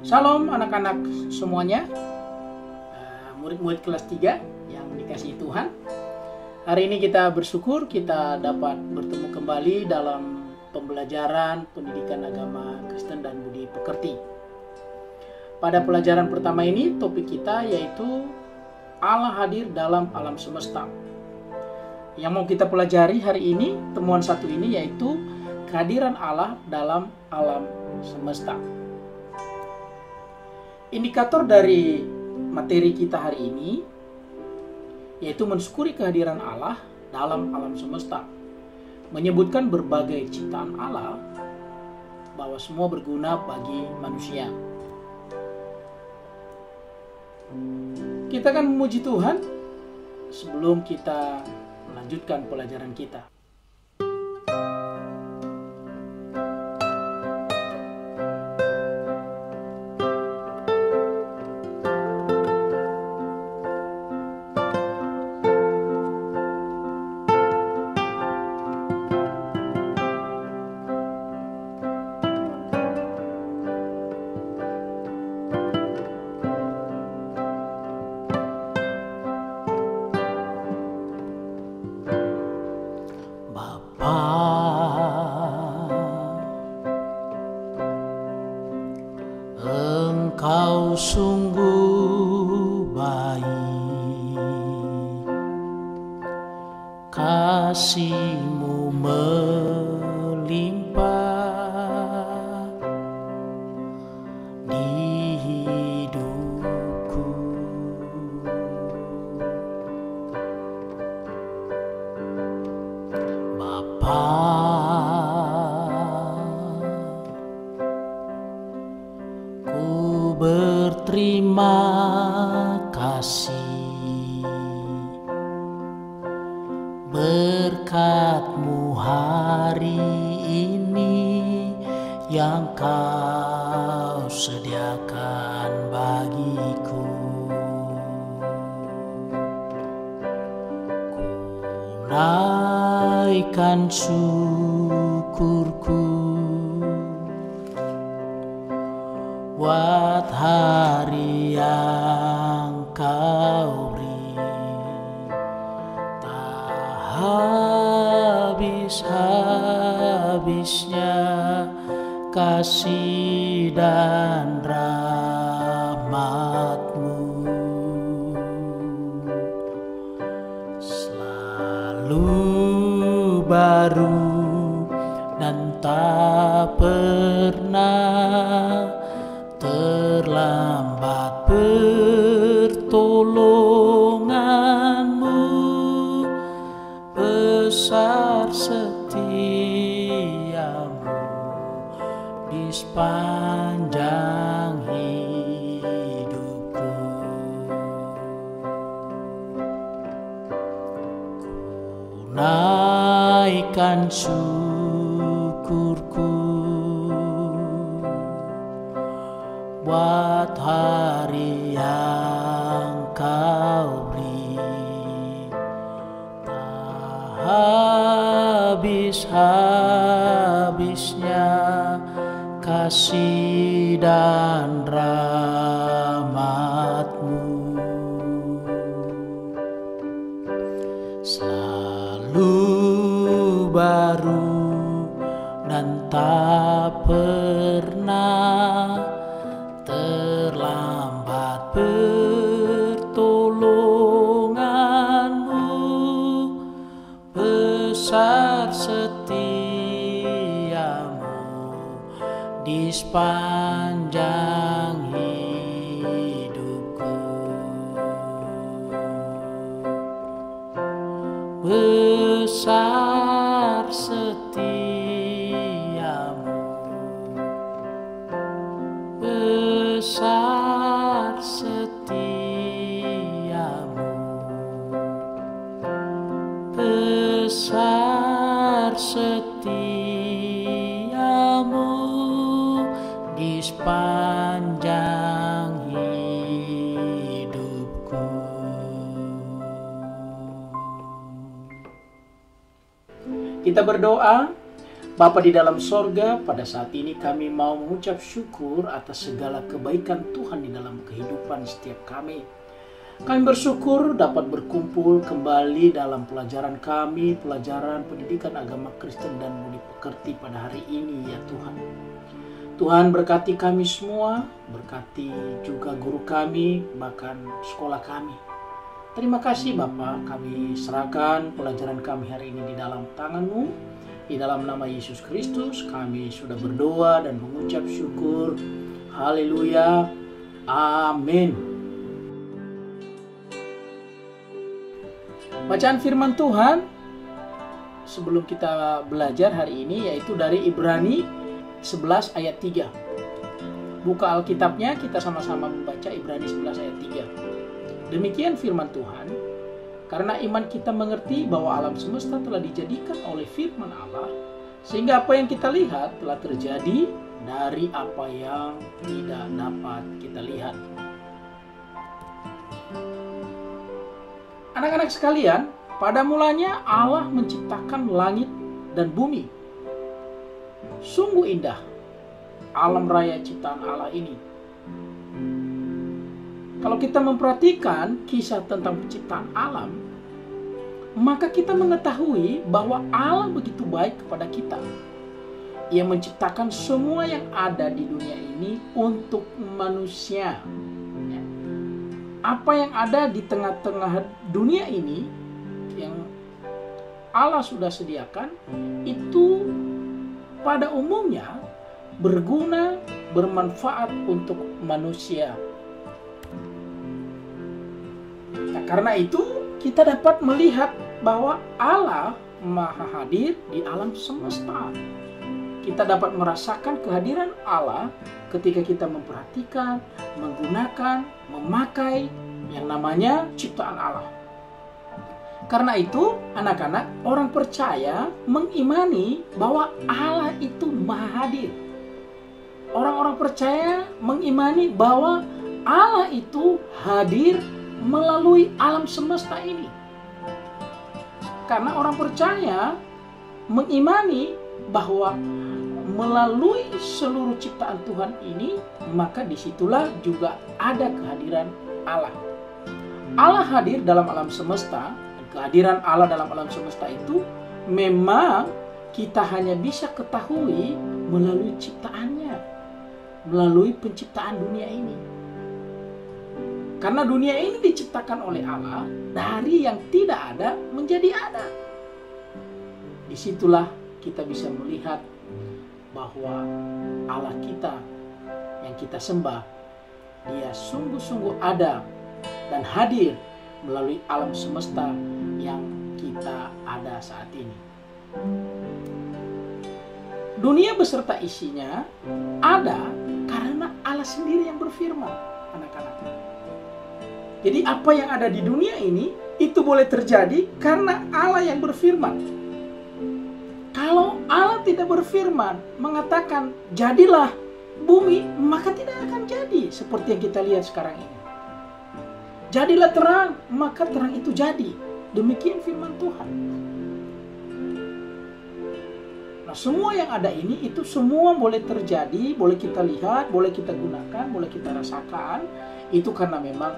Shalom anak-anak semuanya, murid-murid kelas 3 yang dikasihi Tuhan. Hari ini kita bersyukur kita dapat bertemu kembali dalam pembelajaran pendidikan agama Kristen dan budi pekerti. Pada pelajaran pertama ini topik kita yaitu Allah hadir dalam alam semesta. Yang mau kita pelajari hari ini, temuan satu ini yaitu kehadiran Allah dalam alam semesta. Indikator dari materi kita hari ini yaitu mensyukuri kehadiran Allah dalam alam semesta. Menyebutkan berbagai ciptaan Allah bahwa semua berguna bagi manusia. Kita akan memuji Tuhan sebelum kita melanjutkan pelajaran kita. Engkau sungguh baik, kasih-Mu melimpah di hidupku. Bapa, berterima kasih berkat-Mu hari ini yang Kau sediakan bagiku. Ku naikkan syukurku buat hari yang Kau beri, tak habis-habisnya kasih dan rahmat-Mu. Selalu baru dan tak pernah terlambat pertolongan-Mu, besar setia-Mu di sepanjang hidupku. Ku naikkan syukurku buat hari yang Kau beri, tak habis-habisnya kasih dan rahmat-Mu. Selalu baru dan tak pernah terlambat pertolongan-Mu, besar setia-Mu di sepanjang hidupku. Besar setia-Mu, besar setia-Mu, besar setia-Mu di sepanjang hidupku. Kita berdoa. Bapa di dalam sorga, pada saat ini kami mau mengucap syukur atas segala kebaikan Tuhan di dalam kehidupan setiap kami. Kami bersyukur dapat berkumpul kembali dalam pelajaran kami, pelajaran pendidikan agama Kristen dan budi pekerti pada hari ini ya Tuhan. Tuhan berkati kami semua, berkati juga guru kami, bahkan sekolah kami. Terima kasih Bapa, kami serahkan pelajaran kami hari ini di dalam tangan-Mu. Di dalam nama Yesus Kristus kami sudah berdoa dan mengucap syukur. Haleluya. Amin. Bacaan firman Tuhan sebelum kita belajar hari ini yaitu dari Ibrani 11 ayat 3. Buka Alkitabnya, kita sama-sama membaca Ibrani 11 ayat 3. Demikian firman Tuhan, karena iman kita mengerti bahwa alam semesta telah dijadikan oleh firman Allah, sehingga apa yang kita lihat telah terjadi dari apa yang tidak dapat kita lihat. Anak-anak sekalian, pada mulanya Allah menciptakan langit dan bumi. Sungguh indah alam raya ciptaan Allah ini. Kalau kita memperhatikan kisah tentang penciptaan alam, maka kita mengetahui bahwa Allah begitu baik kepada kita. Ia menciptakan semua yang ada di dunia ini untuk manusia. Apa yang ada di tengah-tengah dunia ini yang Allah sudah sediakan itu pada umumnya berguna, bermanfaat untuk manusia. Nah, karena itu kita dapat melihat bahwa Allah Maha hadir di alam semesta. Kita dapat merasakan kehadiran Allah ketika kita memperhatikan, menggunakan, memakai yang namanya ciptaan Allah. Karena itu, anak-anak, orang percaya mengimani bahwa Allah itu Maha hadir. Orang-orang percaya mengimani bahwa Allah itu hadir melalui alam semesta ini. Karena orang percaya mengimani bahwa melalui seluruh ciptaan Tuhan ini, maka disitulah juga ada kehadiran Allah. Allah hadir dalam alam semesta, dan kehadiran Allah dalam alam semesta itu memang kita hanya bisa ketahui melalui ciptaannya, melalui penciptaan dunia ini. Karena dunia ini diciptakan oleh Allah, dari yang tidak ada menjadi ada. Disitulah kita bisa melihat bahwa Allah kita yang kita sembah, Dia sungguh-sungguh ada dan hadir melalui alam semesta yang kita ada saat ini. Dunia beserta isinya ada karena Allah sendiri yang berfirman, anak-anak. Jadi apa yang ada di dunia ini itu boleh terjadi karena Allah yang berfirman. Kalau Allah tidak berfirman, mengatakan jadilah bumi, maka tidak akan jadi seperti yang kita lihat sekarang ini. Jadilah terang, maka terang itu jadi. Demikian firman Tuhan. Nah, semua yang ada ini itu semua boleh terjadi, boleh kita lihat, boleh kita gunakan, boleh kita rasakan. Itu karena memang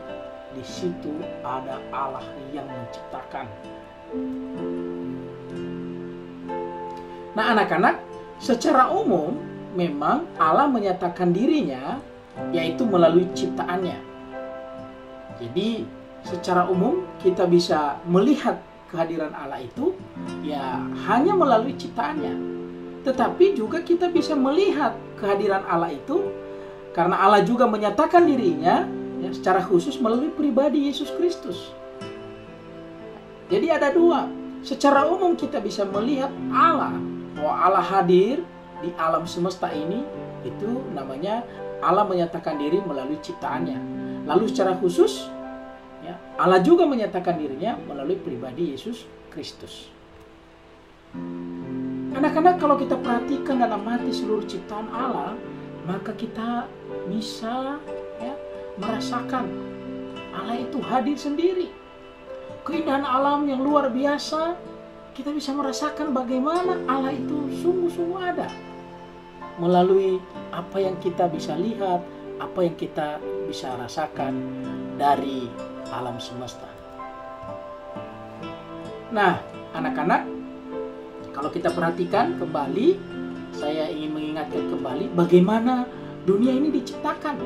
di situ ada Allah yang menciptakan. Nah, anak-anak, secara umum memang Allah menyatakan dirinya yaitu melalui ciptaannya. Jadi, secara umum kita bisa melihat kehadiran Allah itu ya hanya melalui ciptaannya. Tetapi juga kita bisa melihat kehadiran Allah itu karena Allah juga menyatakan dirinya ya, secara khusus melalui pribadi Yesus Kristus. Jadi ada dua. Secara umum kita bisa melihat Allah, bahwa Allah hadir di alam semesta ini, itu namanya Allah menyatakan diri melalui ciptaannya. Lalu secara khusus, ya, Allah juga menyatakan dirinya melalui pribadi Yesus Kristus. Anak-anak, kalau kita perhatikan dan amati seluruh ciptaan Allah, maka kita bisa ya, merasakan Allah itu hadir sendiri. Keindahan alam yang luar biasa, kita bisa merasakan bagaimana Allah itu sungguh-sungguh ada. Melalui apa yang kita bisa lihat, apa yang kita bisa rasakan dari alam semesta. Nah, anak-anak, kalau kita perhatikan kembali, saya ingin mengingatkan kembali bagaimana dunia ini diciptakan.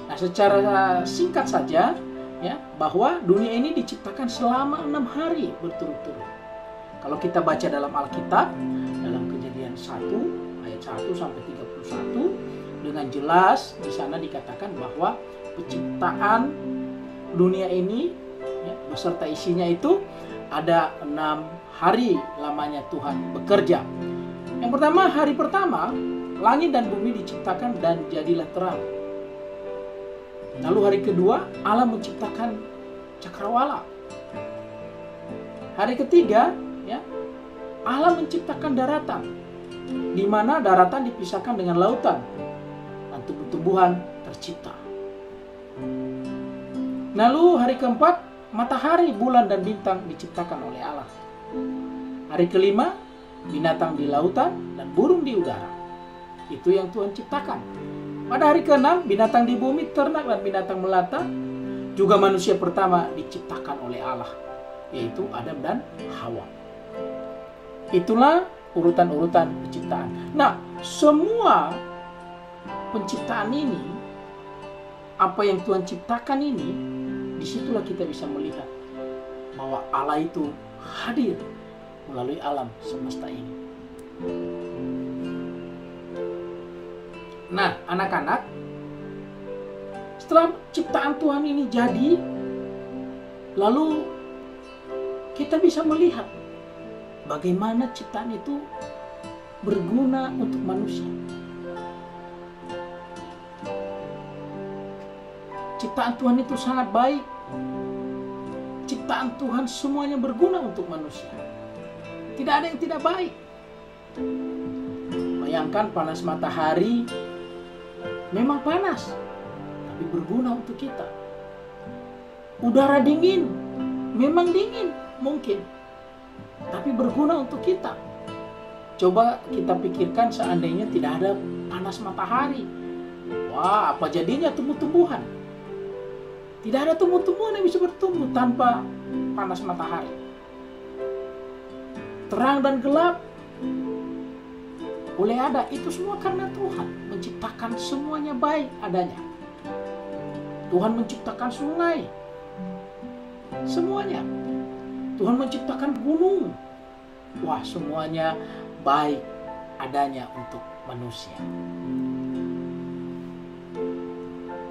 Nah, secara singkat saja, ya, bahwa dunia ini diciptakan selama 6 hari berturut-turut. Kalau kita baca dalam Alkitab, dalam Kejadian 1 ayat 1 sampai 31, dengan jelas di sana dikatakan bahwa penciptaan dunia ini, ya, beserta isinya itu ada 6 hari lamanya Tuhan bekerja. Yang pertama, hari pertama, langit dan bumi diciptakan dan jadilah terang. Lalu hari kedua, Allah menciptakan cakrawala. Hari ketiga, ya, Allah menciptakan daratan, di mana daratan dipisahkan dengan lautan dan tumbuh-tumbuhan tercipta. Lalu hari keempat, matahari, bulan, dan bintang diciptakan oleh Allah. Hari kelima, binatang di lautan dan burung di udara. Itu yang Tuhan ciptakan. Pada hari ke-6, binatang di bumi, ternak dan binatang melata, juga manusia pertama diciptakan oleh Allah, yaitu Adam dan Hawa. Itulah urutan-urutan penciptaan. Nah, semua penciptaan ini, apa yang Tuhan ciptakan ini, disitulah kita bisa melihat bahwa Allah itu hadir melalui alam semesta ini. Nah, anak-anak, setelah ciptaan Tuhan ini jadi, lalu kita bisa melihat bagaimana ciptaan itu berguna untuk manusia. Ciptaan Tuhan itu sangat baik. Ciptaan Tuhan semuanya berguna untuk manusia. Tidak ada yang tidak baik. Bayangkan panas matahari, memang panas, tapi berguna untuk kita. Udara dingin, memang dingin mungkin, tapi berguna untuk kita. Coba kita pikirkan seandainya tidak ada panas matahari. Wah, apa jadinya tumbuh-tumbuhan? Tidak ada tumbuh-tumbuhan yang bisa bertumbuh tanpa panas matahari. Terang dan gelap boleh ada, itu semua karena Tuhan menciptakan semuanya baik adanya. Tuhan menciptakan sungai, semuanya. Tuhan menciptakan gunung. Wah, semuanya baik adanya untuk manusia.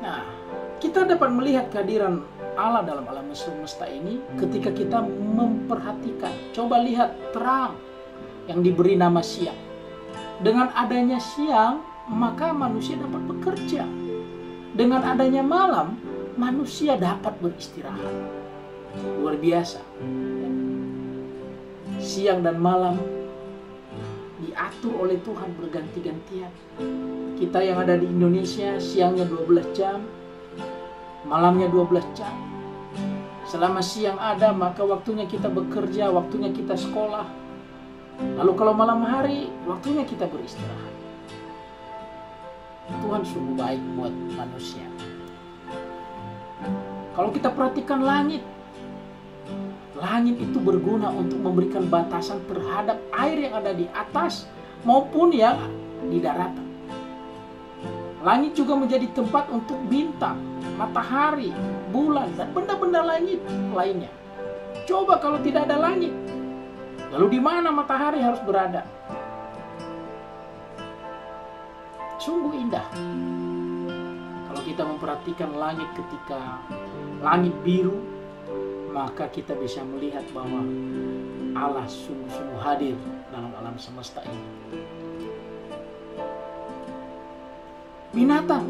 Nah, kita dapat melihat kehadiran Allah dalam alam semesta ini ketika kita memperhatikan. Coba lihat terang yang diberi nama siang. Dengan adanya siang, maka manusia dapat bekerja. Dengan adanya malam, manusia dapat beristirahat. Luar biasa. Siang dan malam diatur oleh Tuhan berganti-gantian. Kita yang ada di Indonesia, siangnya 12 jam, malamnya 12 jam. Selama siang ada, maka waktunya kita bekerja, waktunya kita sekolah. Lalu kalau malam hari, waktunya kita beristirahat. Tuhan sungguh baik buat manusia. Kalau kita perhatikan langit, langit itu berguna untuk memberikan batasan terhadap air yang ada di atas maupun yang di daratan. Langit juga menjadi tempat untuk bintang, matahari, bulan, dan benda-benda langit lainnya. Coba kalau tidak ada langit, lalu di mana matahari harus berada? Sungguh indah. Kalau kita memperhatikan langit ketika langit biru, maka kita bisa melihat bahwa Allah sungguh-sungguh hadir dalam alam semesta ini. Binatang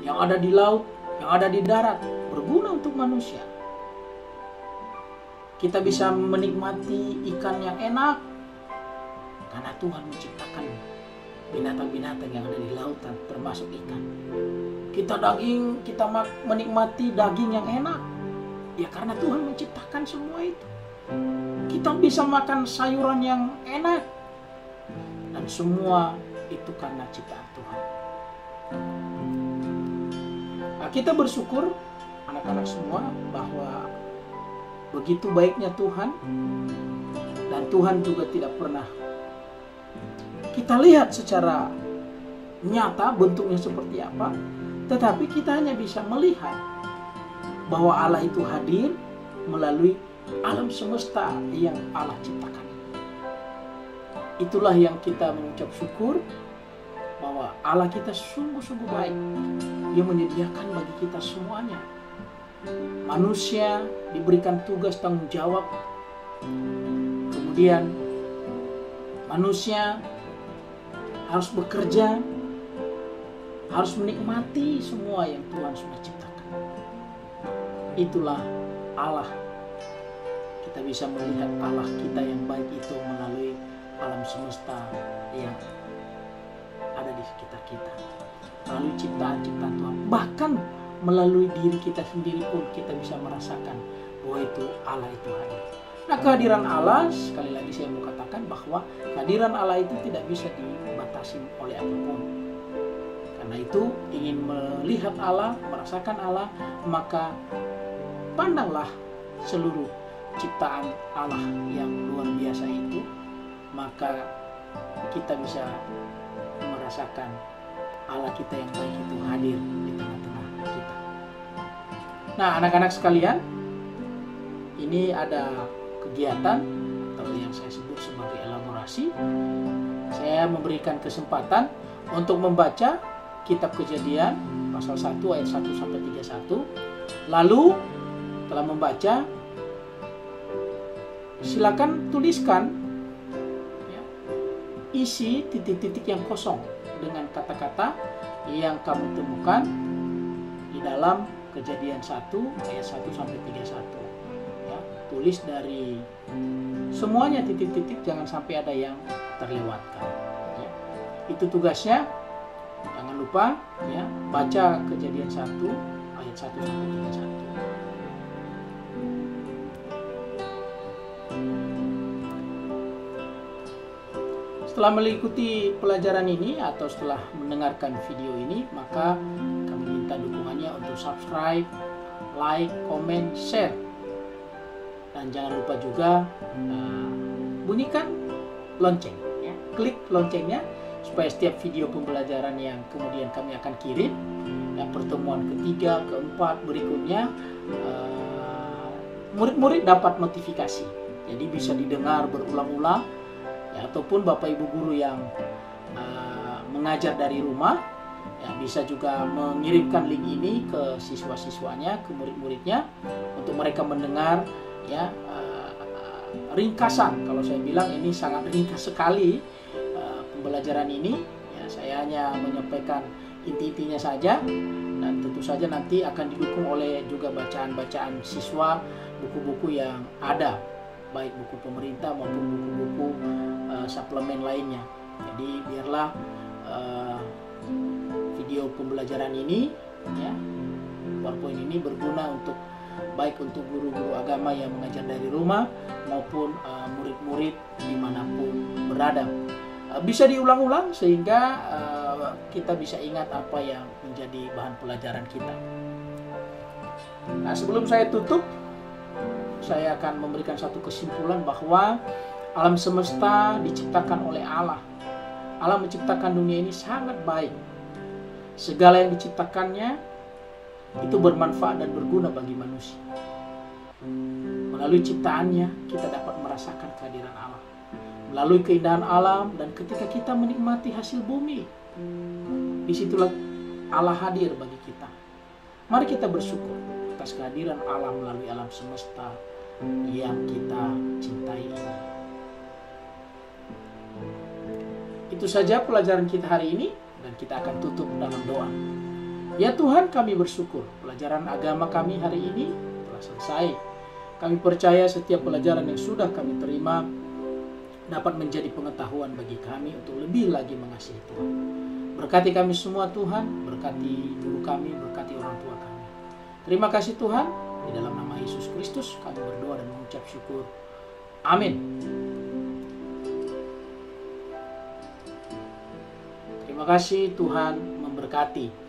yang ada di laut, yang ada di darat, berguna untuk manusia. Kita bisa menikmati ikan yang enak karena Tuhan menciptakan binatang-binatang yang ada di lautan, termasuk ikan. Kita menikmati daging yang enak, ya karena Tuhan menciptakan semua itu. Kita bisa makan sayuran yang enak. Dan semua itu karena ciptaan Tuhan. Nah, kita bersyukur anak-anak semua bahwa begitu baiknya Tuhan. Dan Tuhan juga tidak pernah kita lihat secara nyata bentuknya seperti apa. Tetapi kita hanya bisa melihat bahwa Allah itu hadir melalui alam semesta yang Allah ciptakan. Itulah yang kita mengucap syukur bahwa Allah kita sungguh-sungguh baik. Dia menyediakan bagi kita semuanya. Manusia diberikan tugas tanggung jawab. Kemudian manusia harus bekerja, harus menikmati semua yang Tuhan sudah ciptakan. Itulah Allah. Kita bisa melihat Allah kita yang baik itu melalui alam semesta yang ada di sekitar kita. Melalui ciptaan-ciptaan Tuhan. Bahkan melalui diri kita sendiri pun kita bisa merasakan bahwa itu Allah itu hadir. Nah, kehadiran Allah, sekali lagi saya mau katakan bahwa kehadiran Allah itu tidak bisa dibatasi oleh apapun. Karena itu ingin melihat Allah, merasakan Allah, maka pandanglah seluruh ciptaan Allah yang luar biasa itu, maka kita bisa merasakan Allah kita yang baik itu hadir di tengah-tengah kita. Nah, anak-anak sekalian, ini ada kegiatan atau yang saya sebut sebagai elaborasi. Saya memberikan kesempatan untuk membaca kitab Kejadian pasal 1 ayat 1 sampai 31. Lalu setelah membaca, silakan tuliskan ya, isi titik-titik yang kosong dengan kata-kata yang kamu temukan di dalam Kejadian 1 ayat 1 sampai 31. Ya, tulis dari semuanya titik-titik, jangan sampai ada yang terlewatkan. Ya. Itu tugasnya. Jangan lupa ya, baca Kejadian 1 ayat 1 sampai 31. Setelah mengikuti pelajaran ini atau setelah mendengarkan video ini, maka kami minta dukungannya untuk subscribe, like, comment, share. Dan jangan lupa juga bunyikan lonceng, ya. Klik loncengnya supaya setiap video pembelajaran yang kemudian kami akan kirim, yang pertemuan ketiga, keempat, berikutnya, murid-murid dapat notifikasi. Jadi bisa didengar berulang-ulang. Ya, ataupun Bapak Ibu guru yang mengajar dari rumah ya, bisa juga mengirimkan link ini ke siswa-siswanya, ke murid-muridnya untuk mereka mendengar ya, ringkasan. Kalau saya bilang ini sangat ringkas sekali pembelajaran ini ya, saya hanya menyampaikan inti-intinya saja, dan tentu saja nanti akan didukung oleh juga bacaan-bacaan siswa, buku-buku yang ada, baik buku pemerintah maupun buku-buku suplemen lainnya. Jadi biarlah video pembelajaran ini ya, PowerPoint ini berguna untuk baik untuk guru-guru agama yang mengajar dari rumah maupun murid-murid dimanapun berada. Bisa diulang-ulang sehingga kita bisa ingat apa yang menjadi bahan pelajaran kita. Nah, sebelum saya tutup, saya akan memberikan satu kesimpulan bahwa alam semesta diciptakan oleh Allah. Allah menciptakan dunia ini sangat baik. Segala yang diciptakannya itu bermanfaat dan berguna bagi manusia. Melalui ciptaannya kita dapat merasakan kehadiran Allah. Melalui keindahan alam dan ketika kita menikmati hasil bumi, disitulah Allah hadir bagi kita. Mari kita bersyukur atas kehadiran Allah melalui alam semesta yang kita cintai ini. Itu saja pelajaran kita hari ini, dan kita akan tutup dalam doa. Ya Tuhan, kami bersyukur pelajaran agama kami hari ini telah selesai. Kami percaya setiap pelajaran yang sudah kami terima dapat menjadi pengetahuan bagi kami untuk lebih lagi mengasihi Tuhan. Berkati kami semua Tuhan, berkati guru kami, berkati orang tua kami. Terima kasih Tuhan, di dalam nama Yesus Kristus kami berdoa dan mengucap syukur. Amin. Terima kasih, Tuhan memberkati.